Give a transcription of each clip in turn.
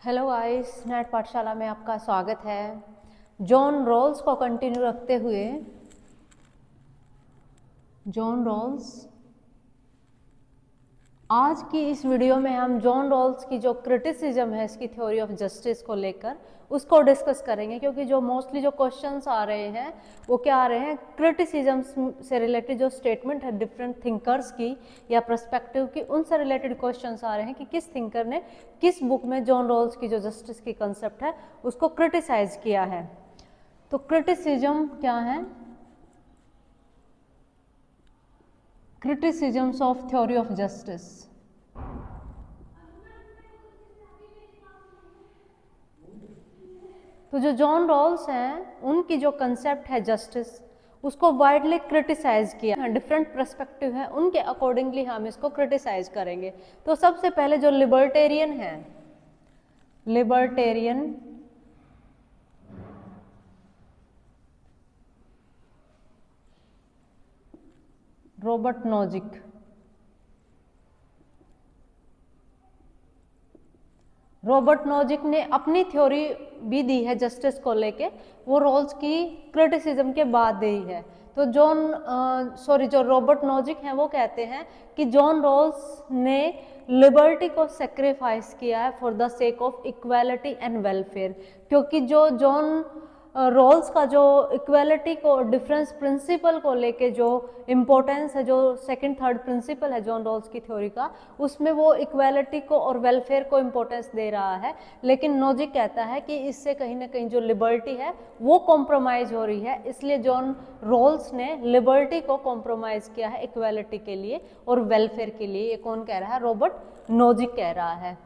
Hello guys, net पाठशाला में आपका स्वागत है। जॉन रॉल्स को कंटिन्यू रखते हुए जॉन रॉल्स आज की इस वीडियो में हम जॉन रॉल्स की जो क्रिटिसिज्म है इसकी थ्योरी ऑफ जस्टिस को लेकर उसको डिस्कस करेंगे, क्योंकि जो मोस्टली जो क्वेश्चंस आ रहे हैं वो क्या आ रहे हैं, क्रिटिसिज्म से रिलेटेड जो स्टेटमेंट है डिफरेंट थिंकर्स की या पर्सपेक्टिव की, उनसे रिलेटेड क्वेश्चंस आ रहे हैं कि किस थिंकर ने किस बुक में जॉन रॉल्स की जो जस्टिस की कंसेप्ट है उसको क्रिटिसाइज किया है। तो क्रिटिसिज्म क्या है? Criticisms of theory of justice. तो जो जॉन रॉल्स हैं उनकी जो कंसेप्ट है जस्टिस उसको वाइडली क्रिटिसाइज किया, डिफरेंट पर्सपेक्टिव है उनके अकॉर्डिंगली हम इसको क्रिटिसाइज करेंगे। तो सबसे पहले जो लिबर्टेरियन है, libertarian Robert Nozick. Robert Nozick ने अपनी थ्योरी भी दी है जस्टिस को लेके, वो रॉल्स की क्रिटिसिज्म के बाद दी है। तो जो रॉबर्ट नोजिक हैं वो कहते हैं कि जॉन रॉल्स ने लिबर्टी को सेक्रीफाइस किया है for the sake of equality and welfare, क्योंकि जो जॉन रॉल्स का जो इक्वालिटी को डिफरेंस प्रिंसिपल को लेके जो इम्पोर्टेंस है, जो सेकंड थर्ड प्रिंसिपल है जॉन रॉल्स की थ्योरी का, उसमें वो इक्वालिटी को और वेलफेयर को इम्पोर्टेंस दे रहा है। लेकिन नोजिक कहता है कि इससे कहीं ना कहीं जो लिबर्टी है वो कॉम्प्रोमाइज हो रही है, इसलिए जॉन रॉल्स ने लिबर्टी को कॉम्प्रोमाइज किया है इक्वालिटी के लिए और वेलफेयर के लिए। ये कौन कह रहा है? रॉबर्ट नोजिक कह रहा है।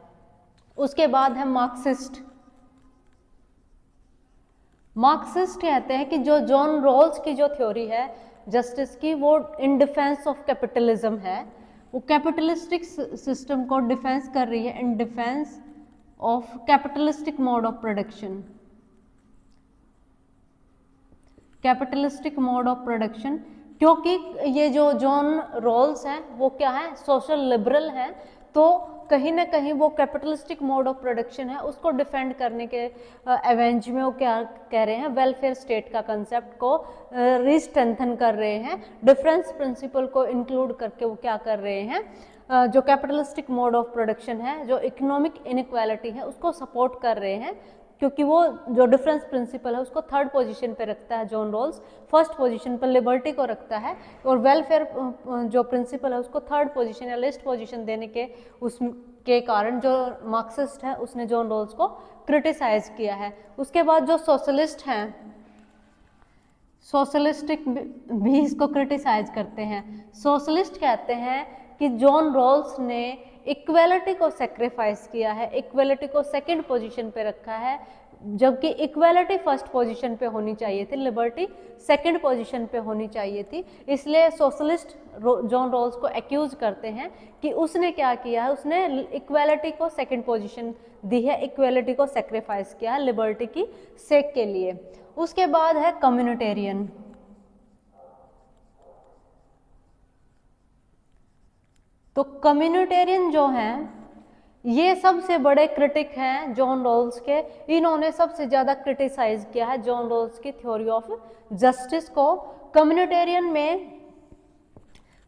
उसके बाद है मार्क्सिस्ट। मार्क्सिस्ट कहते हैं कि जो जॉन रॉल्स की जो थ्योरी है जस्टिस की वो इन डिफेंस ऑफ कैपिटलिज्म है, वो कैपिटलिस्टिक सिस्टम को डिफेंस कर रही है, in defence of capitalistic mode of production. Capitalistic mode of production, क्योंकि ये जो जॉन रॉल्स हैं वो क्या है, सोशल लिबरल हैं, तो कहीं ना कहीं वो कैपिटलिस्टिक मोड ऑफ प्रोडक्शन है उसको डिफेंड करने के एवेंज में वो क्या कह रहे हैं, वेलफेयर स्टेट का कंसेप्ट को रिस्ट्रेंथन कर रहे हैं, डिफरेंस प्रिंसिपल को इंक्लूड करके वो क्या कर रहे हैं, जो कैपिटलिस्टिक मोड ऑफ प्रोडक्शन है, जो इकोनॉमिक इनइक्वालिटी है उसको सपोर्ट कर रहे हैं, क्योंकि वो जो डिफरेंस प्रिंसिपल है उसको थर्ड पोजीशन पे रखता है जॉन रॉल्स, फर्स्ट पोजीशन पर लिबर्टी को रखता है, और वेलफेयर जो प्रिंसिपल है उसको थर्ड पोजीशन या लिस्ट पोजीशन देने के उसके कारण जो मार्क्सिस्ट है उसने जॉन रॉल्स को क्रिटिसाइज किया है। उसके बाद जो सोशलिस्ट हैं, सोशलिस्टिक भी इसको क्रिटिसाइज करते हैं। सोशलिस्ट कहते हैं कि जॉन रॉल्स ने इक्वालिटी को सेक्रीफाइस किया है, इक्वालिटी को सेकंड पोजीशन पे रखा है, जबकि इक्वालिटी फर्स्ट पोजीशन पे होनी चाहिए थी, लिबर्टी सेकंड पोजीशन पे होनी चाहिए थी। इसलिए सोशलिस्ट जॉन रॉल्स को एक्यूज करते हैं कि उसने क्या किया है, उसने इक्वालिटी को सेकंड पोजीशन दी है, इक्वालिटी को सेक्रीफाइस किया है लिबर्टी की सेक के लिए। उसके बाद है कम्युनिटेरियन। तो कम्युनिटेरियन जो हैं ये सबसे बड़े क्रिटिक हैं जॉन रॉल्स के, इन्होंने सबसे ज्यादा क्रिटिसाइज किया है जॉन रॉल्स की थ्योरी ऑफ जस्टिस को। कम्युनिटेरियन में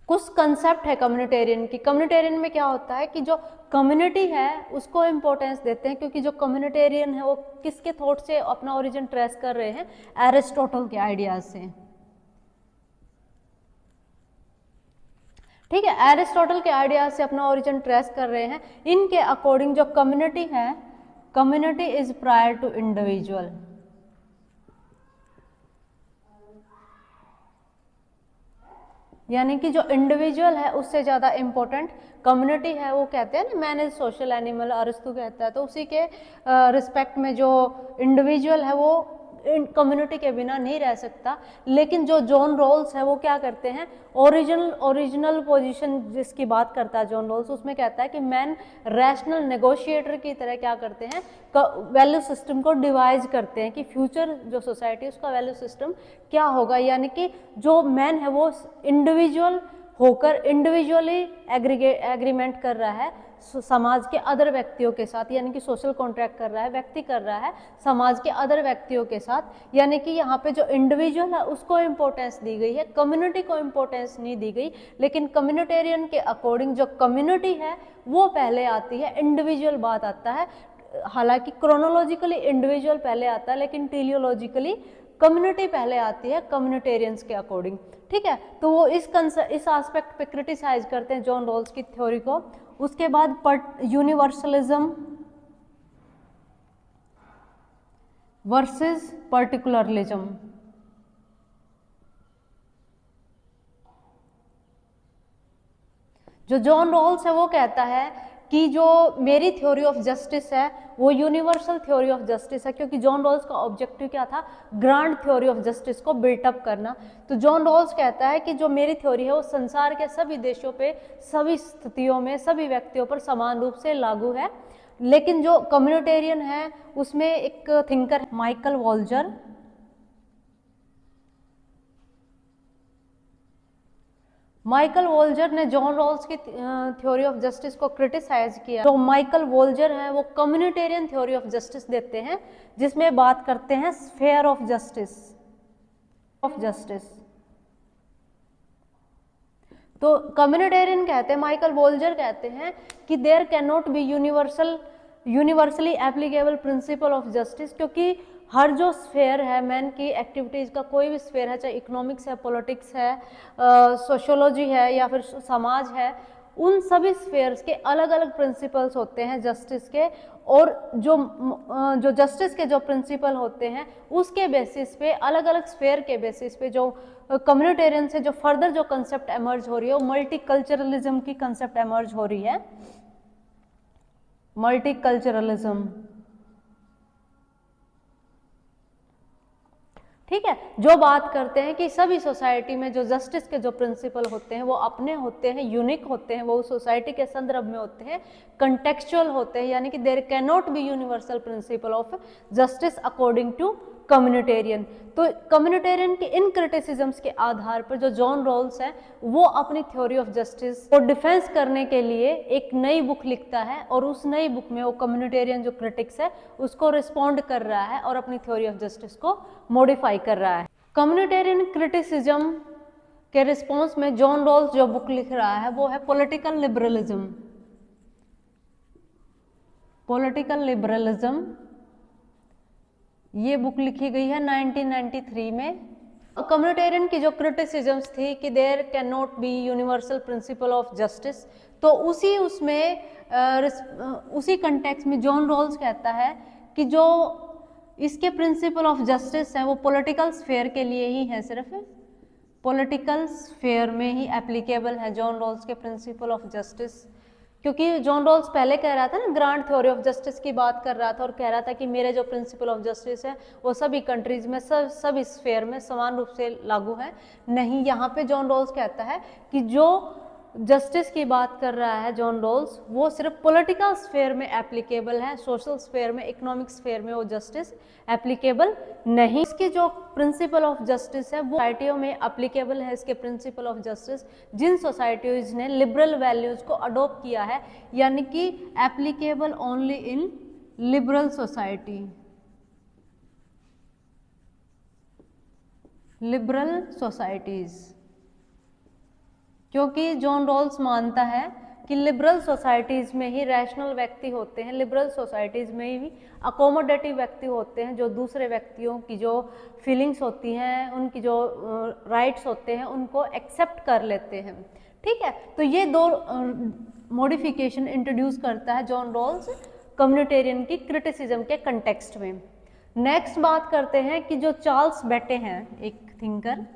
कुछ कंसेप्ट है कम्युनिटेरियन की। कम्युनिटेरियन में क्या होता है कि जो कम्युनिटी है उसको इम्पोर्टेंस देते हैं, क्योंकि जो कम्युनिटेरियन है वो किसके थॉट से अपना ओरिजिन ट्रेस कर रहे हैं, एरिस्टोटल के आइडियाज से। ठीक है, एरिस्टोटल के आइडियाज से अपना ओरिजिन ट्रेस कर रहे हैं। इनके अकॉर्डिंग जो कम्युनिटी है, community is prior to individual. यानी कि जो इंडिविजुअल है उससे ज्यादा इंपॉर्टेंट कम्युनिटी है। वो कहते हैं ना, मैन इज सोशल एनिमल, अरिस्तु कहता है, तो उसी के रिस्पेक्ट में जो इंडिविजुअल है वो कम्युनिटी के बिना नहीं रह सकता। लेकिन जो जॉन रॉल्स है वो क्या करते हैं, ओरिजिनल पोजीशन जिसकी बात करता है जॉन रॉल्स, उसमें कहता है कि मैन रैशनल नेगोशिएटर की तरह क्या करते हैं, वैल्यू सिस्टम को डिवाइज करते हैं कि फ्यूचर जो सोसाइटी उसका वैल्यू सिस्टम क्या होगा। यानी कि जो मैन है वो इंडिविजुअल होकर इंडिविजुअली एग्रीमेंट कर रहा है समाज के अदर व्यक्तियों के साथ, यानी कि सोशल कॉन्ट्रैक्ट कर रहा है, व्यक्ति कर रहा है समाज के अदर व्यक्तियों के साथ, यानी कि यहाँ पे जो इंडिविजुअल है उसको इम्पोर्टेंस दी गई है, कम्युनिटी को इम्पोर्टेंस नहीं दी गई। लेकिन कम्युनिटेरियन के अकॉर्डिंग जो कम्युनिटी है वो पहले आती है, इंडिविजुअल बात आता है। हालांकि क्रोनोलॉजिकली इंडिविजुअल पहले आता है, लेकिन टेलियोलॉजिकली कम्युनिटी पहले आती है कम्युनिटेरियंस के अकॉर्डिंग। ठीक है, तो वो इस एस्पेक्ट पे क्रिटिसाइज करते हैं जॉन रॉल्स की थ्योरी को। उसके बाद यूनिवर्सलिज्म वर्सेस पर्टिकुलरलिज्म। जो जॉन रॉल्स है वो कहता है कि जो मेरी थ्योरी ऑफ जस्टिस है वो यूनिवर्सल थ्योरी ऑफ जस्टिस है, क्योंकि जॉन रॉल्स का ऑब्जेक्टिव क्या था, ग्रांड थ्योरी ऑफ जस्टिस को बिल्टअप करना। तो जॉन रॉल्स कहता है कि जो मेरी थ्योरी है वो संसार के सभी देशों पे, सभी स्थितियों में, सभी व्यक्तियों पर समान रूप से लागू है। लेकिन जो कम्युनिटेरियन है उसमें एक थिंकर है माइकल वॉल्जर। माइकल वोल्जर ने जॉन रॉल्स की थ्योरी ऑफ जस्टिस को क्रिटिसाइज किया। तो माइकल वोल्जर है वो कम्युनिटेरियन थ्योरी ऑफ जस्टिस देते हैं, जिसमें बात करते हैं स्फेयर ऑफ जस्टिस। तो कम्युनिटेरियन कहते हैं, माइकल वोल्जर कहते हैं कि there can not be universally applicable principle of justice, क्योंकि हर जो स्फेयर है मैन की एक्टिविटीज़ का, कोई भी स्फेयर है, चाहे इकोनॉमिक्स है, पॉलिटिक्स है, सोशियोलॉजी है या फिर समाज है, उन सभी स्फेयर्स के अलग अलग प्रिंसिपल्स होते हैं जस्टिस के। और जो जस्टिस के जो प्रिंसिपल होते हैं उसके बेसिस पे, अलग अलग स्फेयर के बेसिस पे, जो कम्युनिटेरियन से जो फर्दर जो कंसेप्ट एमर्ज हो रही है वो मल्टीकल्चरलिज्म की कंसेप्ट एमर्ज हो रही है, मल्टीकल्चरलिज्म। ठीक है, जो बात करते हैं कि सभी सोसाइटी में जो जस्टिस के जो प्रिंसिपल होते हैं वो अपने होते हैं, यूनिक होते हैं, वो सोसाइटी के संदर्भ में होते हैं, कंटेक्चुअल होते हैं, यानी कि there can not be universal principle of justice according to communitarian. तो कम्युनिटेरियन के इन क्रिटिसिज्म्स के आधार पर जो जॉन रॉल्स है वो अपनी थ्योरी ऑफ जस्टिस को डिफेंस करने के लिए एक नई बुक लिखता है, और उस नई बुक में वो कम्युनिटेरियन जो क्रिटिक्स है उसको रिस्पॉन्ड कर रहा है और अपनी थ्योरी ऑफ जस्टिस को मॉडिफाई कर रहा है। कम्युनिटेरियन क्रिटिसिज्म के रिस्पॉन्स में जॉन रॉल्स जो बुक लिख रहा है वो है पॉलिटिकल लिबरलिज्म। पॉलिटिकल लिबरलिज्म ये बुक लिखी गई है 1993 में। कम्युनिटेरियन की जो क्रिटिसिज्म्स थी कि there can not be universal principle of justice, तो उसी कंटेक्स्ट में जॉन रॉल्स कहता है कि जो इसके प्रिंसिपल ऑफ जस्टिस है वो पॉलिटिकल स्फेयर के लिए ही है, सिर्फ पॉलिटिकल स्फेयर में ही एप्लीकेबल है जॉन रॉल्स के प्रिंसिपल ऑफ जस्टिस। क्योंकि जॉन रॉल्स पहले कह रहा था ना, ग्रांड थ्योरी ऑफ जस्टिस की बात कर रहा था और कह रहा था कि मेरे जो प्रिंसिपल ऑफ जस्टिस है वो सभी कंट्रीज में, सभी स्फेयर में समान रूप से लागू है। नहीं, यहाँ पे जॉन रॉल्स कहता है कि जो जस्टिस की बात कर रहा है जॉन रॉल्स वो सिर्फ पॉलिटिकल स्फेयर में एप्लीकेबल है, सोशल स्फेयर में, इकोनॉमिक स्फेयर में वो जस्टिस एप्लीकेबल नहीं। इसकी जो प्रिंसिपल ऑफ जस्टिस है वो सोसाइटियों में एप्लीकेबल है। इसके प्रिंसिपल ऑफ जस्टिस जिन सोसाइटीज ने लिबरल वैल्यूज को अडॉप्ट किया है, यानी कि applicable only in liberal society, liberal societies. क्योंकि जॉन रॉल्स मानता है कि लिबरल सोसाइटीज में ही रैशनल व्यक्ति होते हैं, लिबरल सोसाइटीज में ही अकोमोडेटिव व्यक्ति होते हैं, जो दूसरे व्यक्तियों की जो फीलिंग्स होती हैं, उनकी जो राइट्स होते हैं उनको एक्सेप्ट कर लेते हैं। ठीक है, तो ये दो मॉडिफिकेशन इंट्रोड्यूस करता है जॉन रॉल्स कम्युनिटेरियन की क्रिटिसिज्म के कंटेक्स्ट में। नेक्स्ट बात करते हैं कि जो चार्ल्स बेटे हैं, एक थिंकर,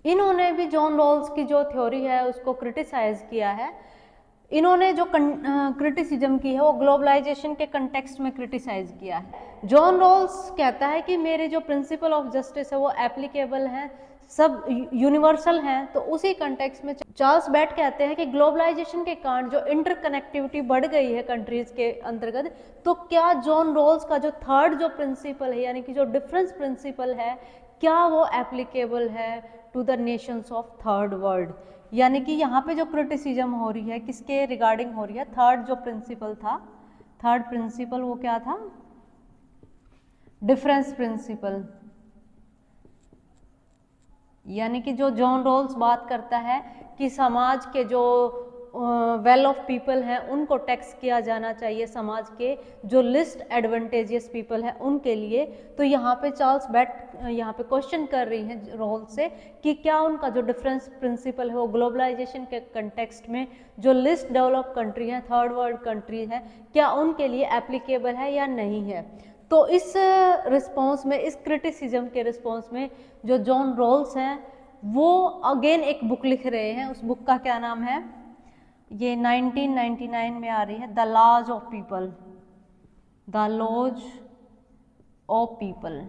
इन्होंने भी जॉन रॉल्स की जो थ्योरी है उसको क्रिटिसाइज किया है। इन्होंने जो क्रिटिसिज्म की है वो ग्लोबलाइजेशन के कंटेक्स्ट में क्रिटिसाइज किया है। जॉन रॉल्स कहता है कि मेरे जो प्रिंसिपल ऑफ जस्टिस है वो एप्लीकेबल है, सब यूनिवर्सल हैं। तो उसी कंटेक्स्ट में चार्ल्स बैट कहते हैं कि ग्लोबलाइजेशन के कारण जो इंटरकनेक्टिविटी बढ़ गई है कंट्रीज के अंतर्गत, तो क्या जॉन रॉल्स का जो थर्ड जो प्रिंसिपल है, यानी कि जो डिफरेंस प्रिंसिपल है, क्या वो एप्लीकेबल है to the nations of third world. यानी कि यहाँ पे जो क्रिटिसिज्म हो रही है किसके रिगार्डिंग हो रही है, थर्ड जो प्रिंसिपल था, थर्ड प्रिंसिपल वो क्या था, डिफरेंस प्रिंसिपल। यानी कि जो जॉन रॉल्स बात करता है कि समाज के जो वेल ऑफ पीपल हैं उनको टैक्स किया जाना चाहिए, समाज के जो लिस्ट एडवांटेजियस पीपल हैं उनके लिए। तो यहाँ पे चार्ल्स बैट यहाँ पे क्वेश्चन कर रही हैं रॉल्स से कि क्या उनका जो डिफरेंस प्रिंसिपल है वो ग्लोबलाइजेशन के कंटेक्स्ट में जो लिस्ट डेवलप कंट्री हैं, थर्ड वर्ल्ड कंट्री हैं, क्या उनके लिए एप्लीकेबल है या नहीं है। तो इस रिस्पॉन्स में, इस क्रिटिसिज्म के रिस्पॉन्स में जो जॉन रॉल्स हैं वो अगेन एक बुक लिख रहे हैं। उस बुक का क्या नाम है, ये 1999 में आ रही है, the laws of people, the laws of people.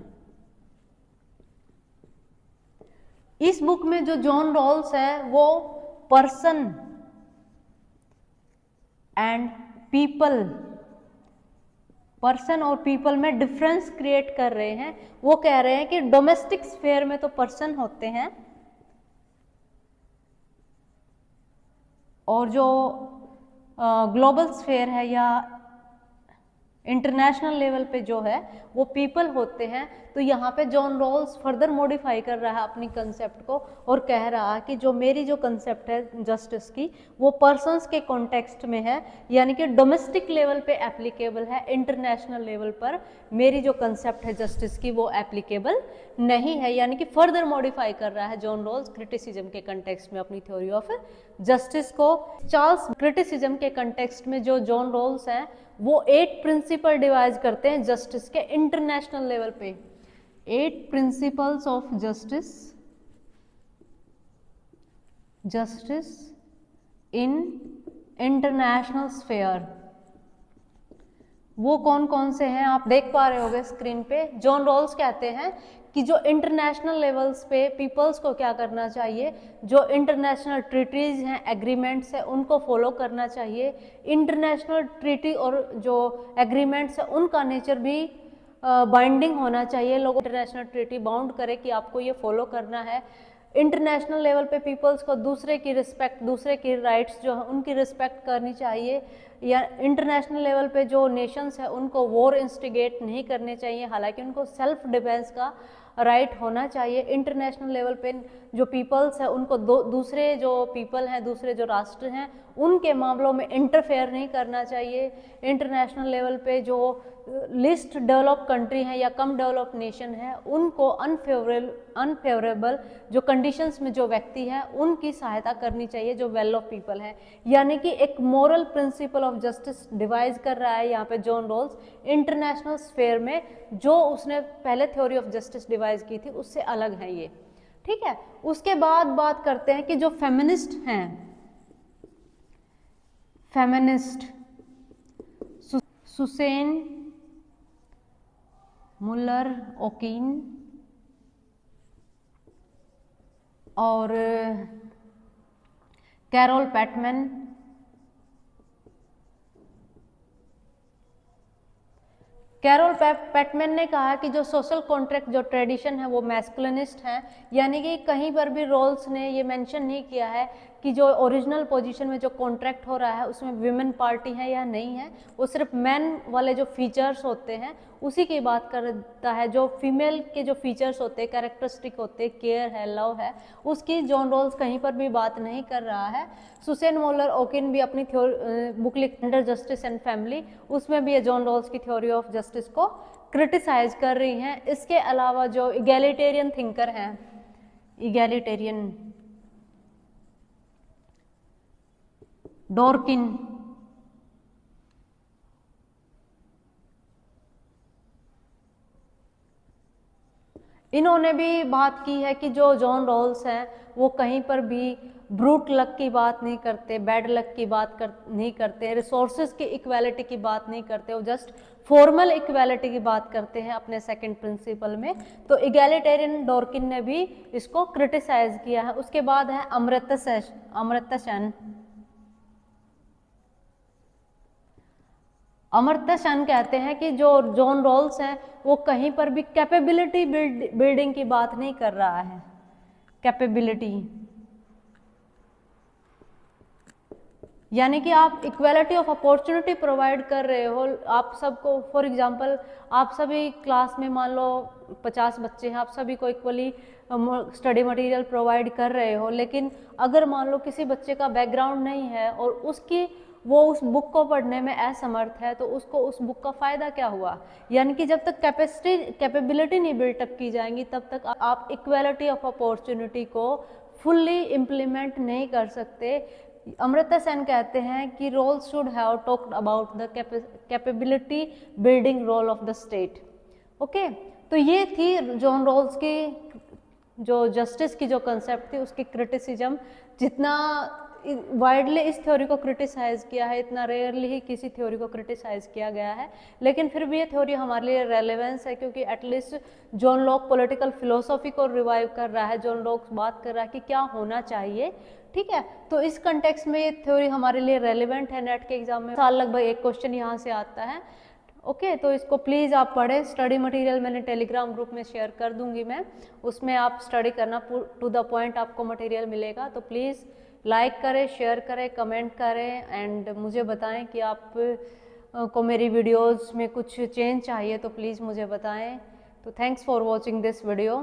इस बुक में जो जॉन रॉल्स है वो पर्सन एंड पीपल, पर्सन और पीपल में डिफरेंस क्रिएट कर रहे हैं। वो कह रहे हैं कि डोमेस्टिक स्फेयर में तो पर्सन होते हैं और जो ग्लोबल स्फेयर है या इंटरनेशनल लेवल पे जो है वो पीपल होते हैं। तो यहाँ पे जॉन रॉल्स फर्दर मॉडिफाई कर रहा है अपनी कंसेप्ट को और कह रहा है कि जो मेरी जो कंसेप्ट है जस्टिस की वो पर्सन्स के कॉन्टेक्स्ट में है, यानी कि डोमेस्टिक लेवल पे एप्लीकेबल है, इंटरनेशनल लेवल पर मेरी जो कंसेप्ट है जस्टिस की वो एप्लीकेबल नहीं है। यानी कि फर्दर मॉडिफाई कर रहा है जॉन रॉल्स क्रिटिसिज्म के कंटेक्स्ट में अपनी थ्योरी ऑफ जस्टिस को। चार्ल्स क्रिटिसिज्म के कंटेक्स्ट में जो जॉन रॉल्स हैं वो 8 प्रिंसिपल डिवाइज करते हैं जस्टिस के इंटरनेशनल लेवल पे, 8 principles of justice, justice in international sphere. वो कौन कौन से हैं आप देख पा रहे होंगे स्क्रीन पे। जॉन रॉल्स कहते हैं कि जो इंटरनेशनल लेवल्स पे पीपल्स को क्या करना चाहिए, जो इंटरनेशनल ट्रीटीज हैं, एग्रीमेंट्स हैं, उनको फॉलो करना चाहिए। इंटरनेशनल ट्रीटी और जो एग्रीमेंट्स हैं उनका नेचर भी बाइंडिंग होना चाहिए, लोग इंटरनेशनल ट्रीटी बाउंड करे कि आपको ये फॉलो करना है। इंटरनेशनल लेवल पे पीपल्स को दूसरे की रिस्पेक्ट, दूसरे की राइट्स जो है उनकी रिस्पेक्ट करनी चाहिए। या इंटरनेशनल लेवल पे जो नेशंस है उनको वॉर इंस्टिगेट नहीं करने चाहिए, हालांकि उनको सेल्फ डिफेंस का राइट होना चाहिए। इंटरनेशनल लेवल पे जो पीपल्स है उनको दूसरे जो पीपल हैं, दूसरे जो राष्ट्र हैं उनके मामलों में इंटरफेयर नहीं करना चाहिए। इंटरनेशनल लेवल पे जो लिस्ट डेवलप कंट्री हैं या कम डेवलप नेशन है उनको अनफेवरेबल जो कंडीशंस में जो व्यक्ति है उनकी सहायता करनी चाहिए जो वेल ऑफ पीपल है। यानी कि एक moral principle of justice devise कर रहा है यहाँ पे जॉन रॉल्स इंटरनेशनल स्फेयर में, जो उसने पहले थ्योरी ऑफ जस्टिस डिवाइज की थी उससे अलग है ये, ठीक है। उसके बाद बात करते हैं कि जो फेमिनिस्ट हैं, फेमिनिस्ट सुसेन मुल्लर ओकिन और कैरोल पैटमैन, कैरोल पैटमैन ने कहा कि जो सोशल कॉन्ट्रैक्ट जो ट्रेडिशन है वो मैस्कुलिनिस्ट है। यानी कि कहीं पर भी रॉल्स ने ये मेंशन नहीं किया है कि जो ओरिजिनल पोजीशन में जो कॉन्ट्रैक्ट हो रहा है उसमें विमेन पार्टी है या नहीं है, वो सिर्फ मैन वाले जो फीचर्स होते हैं उसी की बात करता है। जो फीमेल के जो फीचर्स होते हैं, कैरेक्टरिस्टिक होते हैं, केयर है, लव है, उसकी जॉन रॉल्स कहीं पर भी बात नहीं कर रहा है। सुसेन मुल्लर ओकिन भी अपनी बुक लिख अंडर जस्टिस एंड फैमिली, उसमें भी ये जॉन रॉल्स की थ्योरी ऑफ जस्टिस को क्रिटिसाइज कर रही हैं। इसके अलावा जो इगैलिटेरियन थिंकर हैं, इगैलिटेरियन डॉर्किन, इन्होंने भी बात की है कि जो जॉन रॉल्स हैं वो कहीं पर भी ब्रूट लक की बात नहीं करते, बैड लक की बात नहीं करते, रिसोर्सेज की इक्वालिटी की बात नहीं करते, वो जस्ट फॉर्मल इक्वालिटी की बात करते हैं अपने सेकंड प्रिंसिपल में। तो इगैलिटेरियन डॉर्किन ने भी इसको क्रिटिसाइज किया है। उसके बाद है अमर्त्य सेन, अमर्त्य सेन कहते हैं कि जो जॉन रॉल्स है वो कहीं पर भी कैपेबिलिटी बिल्डिंग की बात नहीं कर रहा है। कैपेबिलिटी यानी कि आप इक्वालिटी ऑफ अपॉर्चुनिटी प्रोवाइड कर रहे हो आप सबको। फॉर एग्जांपल आप सभी क्लास में मान लो 50 बच्चे हैं, आप सभी को इक्वली स्टडी मटेरियल प्रोवाइड कर रहे हो, लेकिन अगर मान लो किसी बच्चे का बैकग्राउंड नहीं है और वो उस बुक को पढ़ने में असमर्थ है, तो उसको उस बुक का फ़ायदा क्या हुआ। यानी कि जब तक कैपेबिलिटी नहीं बिल्टअप की जाएंगी तब तक आप इक्वालिटी ऑफ अपॉर्चुनिटी को फुल्ली इम्प्लीमेंट नहीं कर सकते। अमर्त्य सेन कहते हैं कि Rawls should have talked about the capability building role of the state. Okay, तो ये थी जॉन रॉल्स की जो जस्टिस की जो कंसेप्ट थी उसकी क्रिटिसिज्म। जितना वाइडली इस थ्योरी को क्रिटिसाइज किया है इतना रेयरली ही किसी थ्योरी को क्रिटिसाइज किया गया है, लेकिन फिर भी ये थ्योरी हमारे लिए रेलेवेंस है क्योंकि at least John Locke political philosophy को रिवाइव कर रहा है, जॉन लॉक बात कर रहा है कि क्या होना चाहिए। ठीक है, तो इस कंटेक्स्ट में ये थ्योरी हमारे लिए रेलिवेंट है। नेट के एग्जाम में साल लगभग एक क्वेश्चन यहाँ से आता है। ओके, तो इसको प्लीज़ आप पढ़ें। स्टडी मटेरियल मैंने टेलीग्राम ग्रुप में शेयर कर दूंगी मैं, उसमें आप स्टडी करना, टू द पॉइंट आपको मटेरियल मिलेगा। तो प्लीज़ लाइक करें, शेयर करें, कमेंट करें एंड मुझे बताएं कि आप को मेरी वीडियोस में कुछ चेंज चाहिए तो प्लीज़ मुझे बताएं। तो thanks for watching this video.